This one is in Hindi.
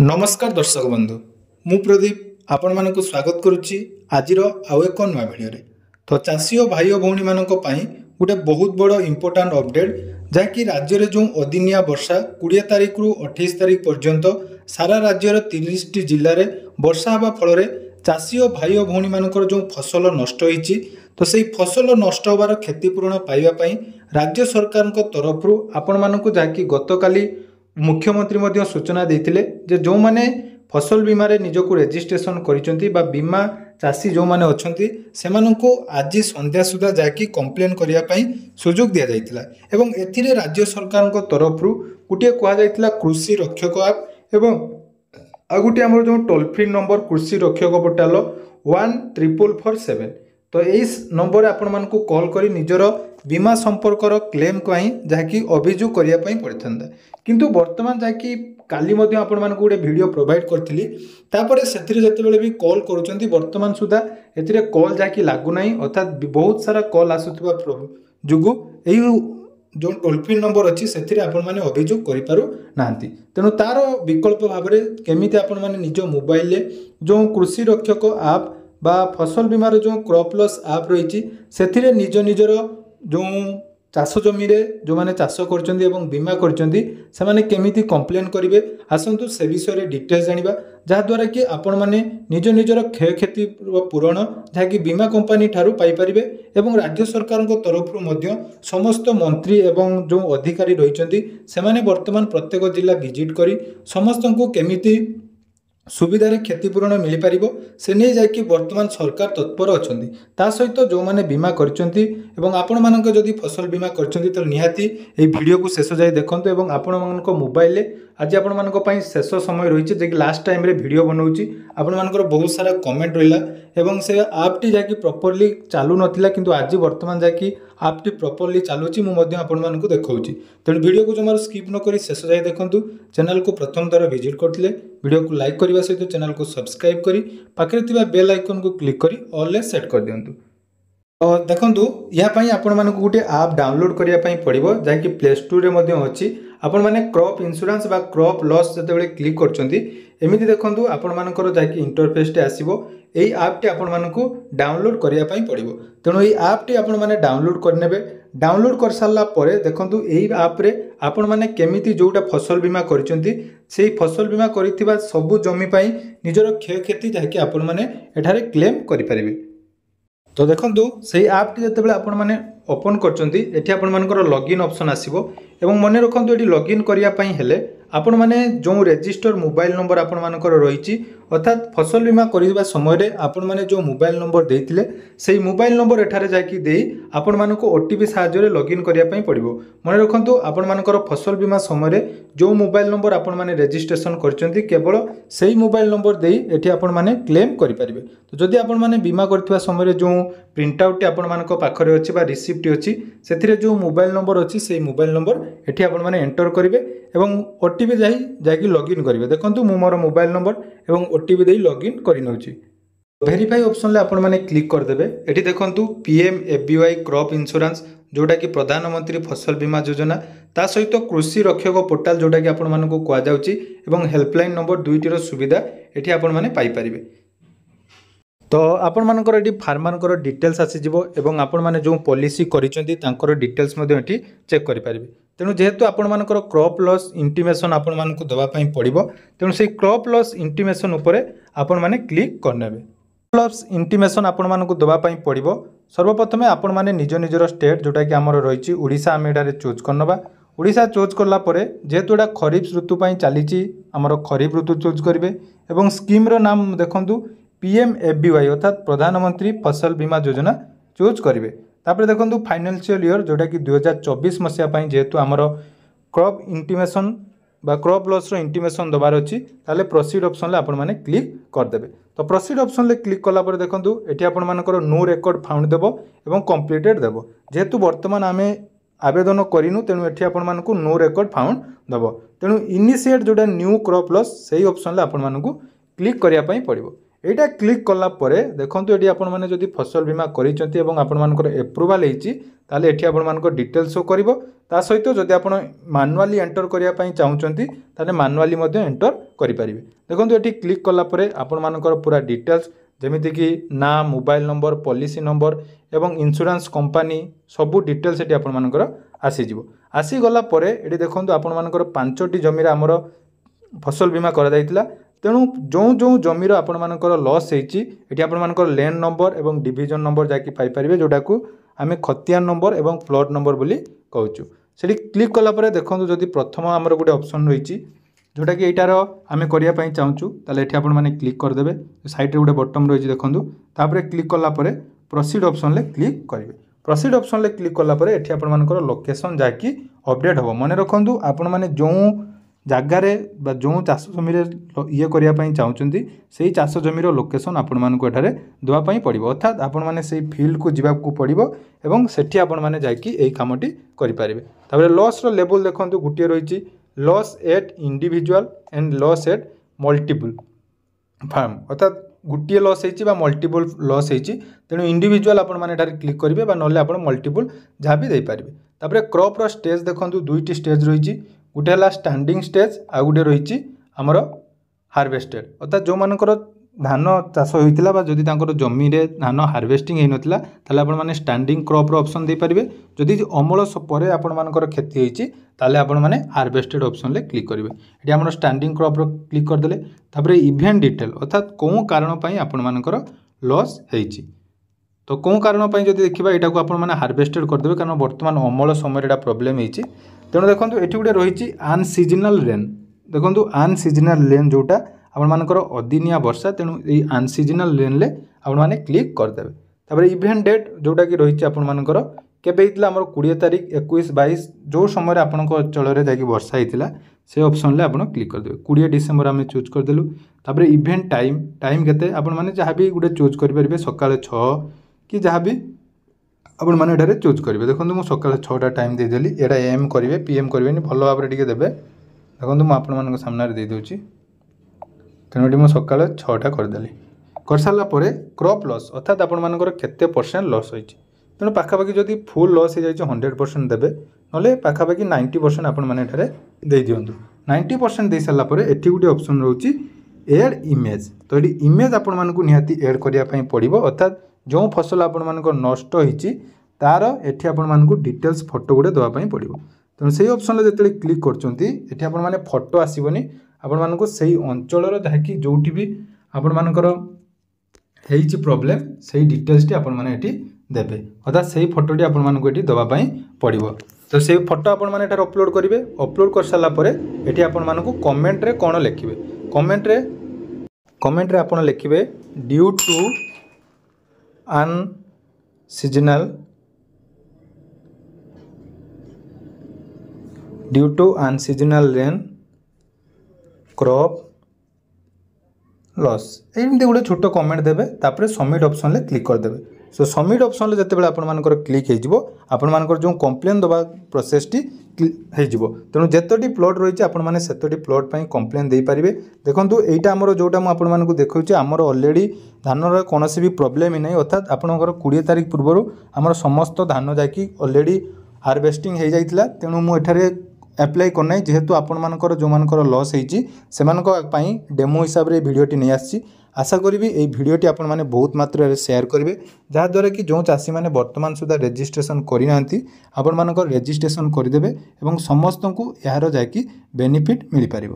नमस्कार दर्शक बंधु मु प्रदीप आपण मानक स्वागत करुच्ची आज आउ एक नुआ भिडियो तो चाषी और भाई भौणी मानक गोटे बहुत बड़ इंपोर्टाट अपडेट जहाँकि राज्य में जो अदिनिया वर्षा 20 तारिख रु 28 तारिख पर्यंत सारा राज्यर 30 जिले में वर्षा हवा फल चाषी और भाई भौणी मानकर जो फसल नष्ट होती तो से फसल नष्ट होबार क्षतिपूरण पाइबापी राज्य सरकार तरफ आपण मानक जहाँकि गतकाली मुख्यमंत्री मध्य सूचना देते जे जो माने फसल बीमा रे निजको रेजिस्ट्रेशन करिसेंती बा बीमा चाषी जो माने अछंती सेमानंको आज संध्या सुधा जाकी कंप्लेन करिया पई सुযোগ दिया जाइतिला एवं एथिरे राज्य सरकार को तरफ रु गुटिया कुआ जाइतिला कृषि रक्षक ऐप एवं आ गुटिया हमर जो टोल फ्री नंबर कृषि रक्षक पोर्टल 14447 तो इस नंबर आपण मानकु कॉल करी निजर बीमा संपर्कर क्लेम कहीं जहाँकि अभियोग करने पड़ता किंतु वर्तमान जहाँकि काली आपण मानक गोटे वीडियो प्रोवाइड करी से भी कॉल करुँच वर्तमान सुधा ए कॉल जहाँकि लगुना अर्थात बहुत सारा कॉल आसुवा जो जो टोल फ्री नंबर अच्छी से अभियोग करना तेणु तार विकल्प भाव में केमी आपण मैंने निज मोबाइल जो कृषि रक्षक ऐप बा फसल बीमार जो क्रॉप लॉस ऐप रही से निज निजर जो चाष जमी जो मैंने चाष कर बीमा कर केमिति कंप्लेन करेंगे आसतु से विषय में डिटेल्स जाना जहाद्वारा कि आपण मैंने निज निजर क्षयक्षति पूरण जहाँकि बीमा कंपनी ठारू पाइपारे एवं राज्य सरकार तरफ समस्त मंत्री एवं जो अधिकारी रही से वर्तमान प्रत्येक जिला विजिट कर समस्त को केमिति सुविधार क्षतिपूरण मिल पार से नहीं जाकि वर्तमान सरकार तत्पर अच्छा ता सहित जो मैंने बीमा करछंती एवं आपण मानक जदि फसल बीमा करछंती तो निहाती ए वीडियो को शेष जाए देखंतु एवं आपण मानक मोबाइल आज आपण मानक पई शेष समय रही जे लास्ट टाइम रे वीडियो बनाउची आपण मानकर बहुत सारा कमेंट रहिला एवं से ऐप टी जाकि प्रॉपर्ली चालू नथिला किंतु आज वर्तमान जाकि ऐप टी प्रॉपर्ली चालूची मु मध्य आपण मानक देखाउची तेणु वीडियो को जमार स्किप न करी शेष जाए देखंतु चैनल को प्रथम थर विजिट करथिले वीडियो को लाइक करने सहित चैनल को सब्सक्राइब करी पाखरे थिबा बेल आइकन को क्लिक करी ऑल ले सेट कर दियंतु तो देखंतु या पई आपण मानक गुटे ऐप डाउनलोड करिया पई पड़िबो जाकि प्ले स्टोर रे मध्य अछि आपण माने क्रॉप इंश्योरेंस बा क्रॉप लॉस जते क्लिक करचंती एमिति देखंतु आपण मानकर जाकि इंटरफेस टे आसीबो एई ऐप टे आपण मानकु डाउनलोड करिया पई पड़िबो तेणु एई ऐप टे आपण माने डाउनलोड करनेबे डाउनलोड कर सारला परे देखंतु एई ऐप रे आपण माने केमिति जोटा फसल बीमा करिसंती सेई फसल बीमा करिथिबा सबु जमी पई निजर क्षयक्षति जाकि आपण माने एठारे क्लेम करि परिबे तो देखंतु सेई ऐप टी जते बेले आपण माने ओपन करचंती एठी आपण मानकर लॉगिन ऑप्शन आसीबो एवं मने रखंतु एठी लॉगिन करिया पई हेले आपण माने जो रजिस्टर मोबाइल नंबर आपण मानकर रहिछि अर्थात फसल बीमा करिबा समय रे आपण माने जो मोबाइल नंबर देइथिले सेई मोबाइल नंबर एठारे जाकी देई आपण मानको ओटीपी सहायता रे लॉगिन करिया पई पड़िबो मने रखंतु आपण मानकर फसल बीमा समय रे जो मोबाइल नंबर आपण माने रजिस्ट्रेशन करचंती केवल सेई मोबाइल नंबर देई एठी आपण माने क्लेम करि परिबे तो जदि आपण माने बीमा करथिबा समय रे जो प्रिंट आउट आपण मानको पाखरे अछि बा रिसिप्ट अछि सेथिरे जो मोबाइल नंबर अछि सेई मोबाइल नंबर एठी आपण माने एंटर करिवे एवं ओटीपी जाकि लॉगिन करेंगे देखो मु मोर मोबाइल नंबर एवं ओटीपी दे लॉगिन करनौची वेरीफाई ऑप्शन ले आपण माने क्लिक करदेबे एठी देखंतु पीएमएफबीवाई क्रॉप इंश्योरेंस जोटा कि प्रधानमंत्री फसल बीमा योजना ता सहित कृषि रक्षक पोर्टाल जोटा कि आपण मानकु कुआ जाउची एवं हेल्पलाइन नंबर 2टी सुविधा एठी आपण माने पाई परिबे तो आपण मानकर एठी फार्मर डिटेल्स आसीजिवो एवं आपण माने जो पॉलिसी करिसेंती तांकर डिटेल्स मध्ये एठी चेक करि परिबे तेणु जेहेतु आपण मानकर क्रॉप लॉस इंटीमेशन आपण मानकु दवा पई पड़िबो तेणु से क्रॉप लॉस इंटीमेशन उपरे आपण माने क्लिक करनेबे लॉस इंटीमेशन आपण मानकु दवा पई पड़िबो सर्वप्रथमे आपण माने निज निजर स्टेट जोटा कि हमर रहिछि ओडिसा आमेडारे चूज करनबा ओडिसा चूज करला परे जेहेतु एटा खरीफ ऋतु पई चलीछि हमर खरीफ ऋतु चूज करिवे एवं स्कीम रो नाम देखंतु पीएमएफबीवाई अर्थात प्रधानमंत्री फसल बीमा योजना चूज करेंगे तापर देखो फाइनेंशियल ईयर जोटा कि 2024 मसीहा जेहेतु आमर क्रॉप इंटीमेशन बा क्रॉप लॉस रो इंटीमेशन दबार अच्छी ताले प्रोसीड ऑप्शन ले आपण माने क्लिक करदेबे तो प्रोसीड ऑप्शन ले क्लिक कला पर देखंतु एठी आपण मानकर नो रेकॉर्ड फाउंड देबो एवं कंप्लीटेड देबो जेहेतु वर्तमान आमे आवेदन करिनु तेणु एठी आपण मानकु नो रेकॉर्ड फाउंड देबो तेणु इनिशिएट जोटा न्यू क्रॉप लॉस सही ऑप्शन ले आपण मानकु क्लिक करिया पई पड़िबो এইটা ক্লিକ୍ কଲା ପରେ ଦେଖନ୍ତୁ ଏଠି ଆପଣମାନେ ଯଦି ଫସଲ ବୀମା କରିଛନ୍ତି ଏବଂ ଆପଣମାନଙ୍କର ଏପ୍ରୁଭାଲ୍ ହେଇଛି ତାହେଲେ ଏଠି ଆପଣମାନଙ୍କ ଡିଟେଲ୍ସ ଶୋ କରିବ। ତା ସହିତ ଯଦି ଆପଣ ମାନୁଆଲି ଏଣ୍ଟର କରିବା ପାଇଁ ଚାହୁଁଛନ୍ତି ତାହେଲେ ମାନୁଆଲି ମଧ୍ୟ ଏଣ୍ଟର କରିପାରିବେ। ଦେଖନ୍ତୁ ଏଠି କ୍ଲିକ୍ କଲା ପରେ ଆପଣମାନଙ୍କର ପୁରା ଡିଟେଲ୍ସ ଯେମିତିକି ନାଁ, ମୋବାଇଲ ନମ୍ବର, ପଲିସି ନମ୍ବର ଏବଂ ଇନ୍ସୁରାନ୍ସ କମ୍ପାନୀ ସବୁ ଡିଟେଲ୍ସ ଏଠି ଆପଣମାନଙ୍କର ଆସିଯିବ। ଆସିଗଲା ପରେ ଏଠି ଦେଖନ୍ତୁ ଆପଣମାନଙ୍କର 5ଟି ଜମିରେ ଆମର ଫସଲ ବୀମା କରାଯାଇଥିଲା। ତେଣୁ ଯେଉଁ ଜମିର ଆପଣମାନଙ୍କର ଲସ୍ ହେଇଛି ଏଠି ଆପଣମାନଙ୍କର ଲ୍ୟାଣ୍ଡ ନମ୍ବର ଏବଂ ଡିଭିଜନ୍ ନମ୍ବର ଯାଇକି ପାଇପାରିବେ, ଯେଉଁଟାକୁ ଆମେ ଖতিয়াନ ନମ୍ବର ଏବଂ ପ୍ଲଟ୍ ନମ୍ବର ବୋଲି କହୁଛୁ। ସେଠି କ୍ଲିକ୍ କଲା ପରେ ଦେଖନ୍ତୁ ଯଦି ପ୍ରଥମ ଆମର ଗୋଟେ ଅପସନ୍ ରହିଛି ଯେଉଁଟାକି ଏଇଟାର ଆମେ କରିବା ପାଇଁ ଚାହୁଁଛୁ ତାହେଲେ ଏଠି ଆପଣମାନେ କ୍ଲିକ୍ କରିଦେବେ। ସାଇଡ଼୍ରେ ଗୋଟେ ବଟନ୍ ରହିଛି ଦେଖନ୍ତୁ, ତାପରେ କ୍ଲିକ୍ କଲା ପରେ ପ୍ରୋସିଡ୍ ଅପସନ୍ରେ କ୍ଲିକ୍ କରିବେ। ପ୍ରୋସିଡ୍ ଅପସନ୍ରେ କ୍ଲିକ୍ କଲା ପରେ ଏଠି ଆପଣମାନଙ୍କର ଲୋକେସନ୍ ଯାହାକି ଅପଡ଼େଟ୍ ହେବ। ମନେ ରଖନ୍ତୁ ଆପଣମାନେ ଯେଉଁ ଜାଗାରେ ବା ଯେଉଁ ଚାଷ ଜମିରେ ଇଏ କରିବା ପାଇଁ ଚାହୁଁଛନ୍ତି ସେଇ ଚାଷ ଜମିର ଲୋକେସନ୍ ଆପଣମାନଙ୍କୁ ଏଠାରେ ଦେବା ପାଇଁ ପଡ଼ିବ, ଅର୍ଥାତ୍ ଆପଣମାନେ ସେଇ ଫିଲ୍ଡକୁ ଯିବାକୁ ପଡ଼ିବ ଏବଂ ସେଠି ଆପଣମାନେ ଯାଇକି ଏହି କାମଟି କରିପାରିବେ। ତାପରେ ଲସ୍ର ଲେବୁଲ୍ ଦେଖନ୍ତୁ ଗୋଟିଏ ରହିଛି loss at individual and loss at multiple farm, ଅର୍ଥାତ୍ ଗୋଟିଏ ଲସ୍ ହେଇଛି ବା ମଲ୍ଟିପୁଲ୍ ଲସ୍ ହେଇଛି, ତେଣୁ ଇଣ୍ଡିଭିଜୁଆଲ୍ ଆପଣମାନେ ଏଠାରେ କ୍ଲିକ୍ କରିବେ ବା ନହେଲେ ଆପଣ ମଲ୍ଟିପୁଲ୍ ଯାହା ବି ଦେଇପାରିବେ। ତାପରେ କ୍ରପ୍ର ଷ୍ଟେଜ୍ ଦେଖନ୍ତୁ 2ଟି ଷ୍ଟେଜ୍ ରହିଛି, ଗୋଟେ ହେଲା ଷ୍ଟାଣ୍ଡିଂ ଷ୍ଟେଜ୍ ଆଉ ଗୋଟେ ରହିଛି ଆମର ହାର୍ଭେଷ୍ଟେଡ୍, ଅର୍ଥାତ୍ ଯେଉଁମାନଙ୍କର ଧାନ ଚାଷ ହୋଇଥିଲା ବା ଯଦି ତାଙ୍କର ଜମିରେ ଧାନ ହାର୍ଭେଷ୍ଟିଂ ହେଇନଥିଲା ତାହେଲେ ଆପଣମାନେ ଷ୍ଟାଣ୍ଡିଂ କ୍ରପ୍ର ଅପସନ୍ ଦେଇପାରିବେ। ଯଦି ଅମଳ ପରେ ଆପଣମାନଙ୍କର କ୍ଷତି ହେଇଛି ତାହେଲେ ଆପଣମାନେ ହାର୍ଭେଷ୍ଟେଡ୍ ଅପସନ୍ରେ କ୍ଲିକ୍ କରିବେ। ଏଠି ଆମର ଷ୍ଟାଣ୍ଡିଂ କ୍ରପ୍ର କ୍ଲିକ୍ କରିଦେଲେ। ତାପରେ ଇଭେଣ୍ଟ ଡିଟେଲ୍, ଅର୍ଥାତ୍ କେଉଁ କାରଣ ପାଇଁ ଆପଣମାନଙ୍କର ଲସ୍ ହେଇଛି, ତ କେଉଁ କାରଣ ପାଇଁ ଯଦି ଦେଖିବା ଏଇଟାକୁ ଆପଣମାନେ ହାର୍ଭେଷ୍ଟେଡ୍ କରିଦେବେ, କାରଣ ବର୍ତ୍ତମାନ ଅମଳ ସମୟରେ ଏଇଟା ପ୍ରୋବ୍ଲେମ୍ ହେଇଛି। ତେଣୁ ଦେଖନ୍ତୁ ଏଠି ଗୋଟେ ରହିଛି ଅନସିଜନାଲ୍ ରେନ୍, ଦେଖନ୍ତୁ ଅନସିଜନାଲ୍ ରେନ୍ ଯେଉଁଟା ଆପଣମାନଙ୍କର ଅଦିନିଆ ବର୍ଷା, ତେଣୁ ଏଇ ଅନସିଜନାଲ୍ ରେନ୍ରେ ଆପଣମାନେ କ୍ଲିକ୍ କରିଦେବେ। ତାପରେ ଇଭେଣ୍ଟ ଡେଟ୍ ଯେଉଁଟାକି ରହିଛି ଆପଣମାନଙ୍କର କେବେ ହେଇଥିଲା ଆମର 20 ତାରିଖ, 21, 22 ଯେଉଁ ସମୟରେ ଆପଣଙ୍କ ଅଞ୍ଚଳରେ ଯାଇକି ବର୍ଷା ହେଇଥିଲା ସେ ଅପସନ୍ରେ ଆପଣ କ୍ଲିକ୍ କରିଦେବେ। 20 ଡିସେମ୍ବର ଆମେ ଚୁଜ୍ କରିଦେଲୁ। ତାପରେ ଇଭେଣ୍ଟ ଟାଇମ୍ କେତେ ଆପଣମାନେ ଯାହା ବି ଗୋଟେ ଚୁଜ୍ କରିପାରିବେ, ସକାଳେ 6 କି ଯାହା ବି ଆପଣମାନେ ଏଠାରେ ଚୁଜ୍ କରିବେ। ଦେଖନ୍ତୁ ମୁଁ ସକାଳେ 6ଟା ଟାଇମ୍ ଦେଇଦେଲି, ଏଇଟା AM କରିବେ PM କରିବେନି, ଭଲ ଭାବରେ ଟିକେ ଦେବେ। ଦେଖନ୍ତୁ ମୁଁ ଆପଣମାନଙ୍କ ସାମ୍ନାରେ ଦେଇଦେଉଛି, ତେଣୁ ଏଠି ମୁଁ ସକାଳେ 6ଟା କରିଦେଲି। କରିସାରିଲା ପରେ କ୍ରପ୍ ଲସ୍, ଅର୍ଥାତ୍ ଆପଣମାନଙ୍କର କେତେ ପରସେଣ୍ଟ ଲସ୍ ହୋଇଛି, ତେଣୁ ପାଖାପାଖି ଯଦି ଫୁଲ୍ ଲସ୍ ହେଇଯାଇଛି 100% ଦେବେ, ନହେଲେ ପାଖାପାଖି 90% ଆପଣମାନେ ଏଠାରେ ଦେଇଦିଅନ୍ତୁ। 90% ଦେଇସାରିଲା ପରେ ଏଠି ଗୋଟେ ଅପସନ୍ ରହୁଛି ଏଡ୍ ଇମେଜ୍, ତ ଏଠି ଇମେଜ୍ ଆପଣମାନଙ୍କୁ ନିହାତି ଏଡ୍ କରିବା ପାଇଁ ପଡ଼ିବ, ଅର୍ଥାତ୍ ଯେଉଁ ଫସଲ ଆପଣମାନଙ୍କର ନଷ୍ଟ ହେଇଛି ତାର ଏଠି ଆପଣମାନଙ୍କୁ ଡିଟେଲ୍ସ ଫଟୋ ଗୋଟେ ଦେବା ପାଇଁ ପଡ଼ିବ। ତେଣୁ ସେଇ ଅପସନ୍ରେ ଯେତେବେଳେ କ୍ଲିକ୍ କରୁଛନ୍ତି ଏଠି ଆପଣମାନେ ଫଟୋ ଆସିବନି, ଆପଣମାନଙ୍କୁ ସେଇ ଅଞ୍ଚଳର ଯାହାକି ଯେଉଁଠି ବି ଆପଣମାନଙ୍କର ହେଇଛି ପ୍ରୋବ୍ଲେମ୍ ସେଇ ଡିଟେଲ୍ସଟି ଆପଣମାନେ ଏଠି ଦେବେ, ଅର୍ଥାତ୍ ସେଇ ଫଟୋଟି ଆପଣମାନଙ୍କୁ ଏଠି ଦେବା ପାଇଁ ପଡ଼ିବ। ତ ସେଇ ଫଟୋ ଆପଣମାନେ ଏଠାରେ ଅପଲୋଡ଼ କରିବେ। ଅପଲୋଡ଼ କରିସାରିଲା ପରେ ଏଠି ଆପଣମାନଙ୍କୁ କମେଣ୍ଟରେ କ'ଣ ଲେଖିବେ, କମେଣ୍ଟରେ ଆପଣ ଲେଖିବେ due to unseasonal rain crop loss, ଏମିତି ଗୋଟେ ଛୋଟ କମେଣ୍ଟ ଦେବେ। ତାପରେ ସବମିଟ୍ ଅପସନ୍ରେ କ୍ଲିକ୍ କରିଦେବେ। ସୋ ସବମିଟ୍ ଅପସନ୍ରେ ଯେତେବେଳେ ଆପଣମାନଙ୍କର କ୍ଲିକ୍ ହେଇଯିବ ଆପଣମାନଙ୍କର ଯେଉଁ କମ୍ପ୍ଲେନ୍ ଦେବା ପ୍ରୋସେସ୍ଟି ହେଇଯିବ, ତେଣୁ ଯେତୋଟି ପ୍ଲଟ୍ ରହିଛି ଆପଣମାନେ ସେତୋଟି ପ୍ଲଟ୍ ପାଇଁ କମ୍ପ୍ଲେନ୍ ଦେଇପାରିବେ। ଦେଖନ୍ତୁ ଏଇଟା ଆମର ଯେଉଁଟା ମୁଁ ଆପଣମାନଙ୍କୁ ଦେଖାଉଛି ଆମର ଅଲରେଡ଼ି ଧାନର କୌଣସି ବି ପ୍ରୋବ୍ଲେମ୍ ନାହିଁ, ଅର୍ଥାତ୍ ଆପଣଙ୍କର 20 ତାରିଖ ପୂର୍ବରୁ ଆମର ସମସ୍ତ ଧାନ ଯାଇକି ଅଲରେଡ଼ି ହାର୍ଭେଷ୍ଟିଂ ହେଇଯାଇଥିଲା, ତେଣୁ ମୁଁ ଏଠାରେ ଆପ୍ଲାଏ କରିନାହିଁ, ଯେହେତୁ ଆପଣମାନଙ୍କର ଯେଉଁମାନଙ୍କର ଲସ୍ ହେଇଛି ସେମାନଙ୍କ ପାଇଁ ଡେମୋ ହିସାବରେ এই ଭିଡ଼ିଓଟି ନେଇ ଆସିଛି। ଆଶା କରିବି এই ଭିଡ଼ିଓଟି ଆପଣମାନେ ବହୁତ ମାତ୍ରାରେ ସେୟାର କରିବେ, ଯାହାଦ୍ୱାରା କି ଯେଉଁ ଚାଷୀମାନେ ବର୍ତ୍ତମାନ ସୁଦ୍ଧା ରେଜିଷ୍ଟ୍ରେସନ୍ କରିନାହାନ୍ତି ଆପଣମାନଙ୍କର ରେଜିଷ୍ଟ୍ରେସନ୍ କରିଦେବେ ଏବଂ ସମସ୍ତଙ୍କୁ ଏହାର ଯାଇକି ବେନିଫିଟ୍ ମିଳିପାରିବ।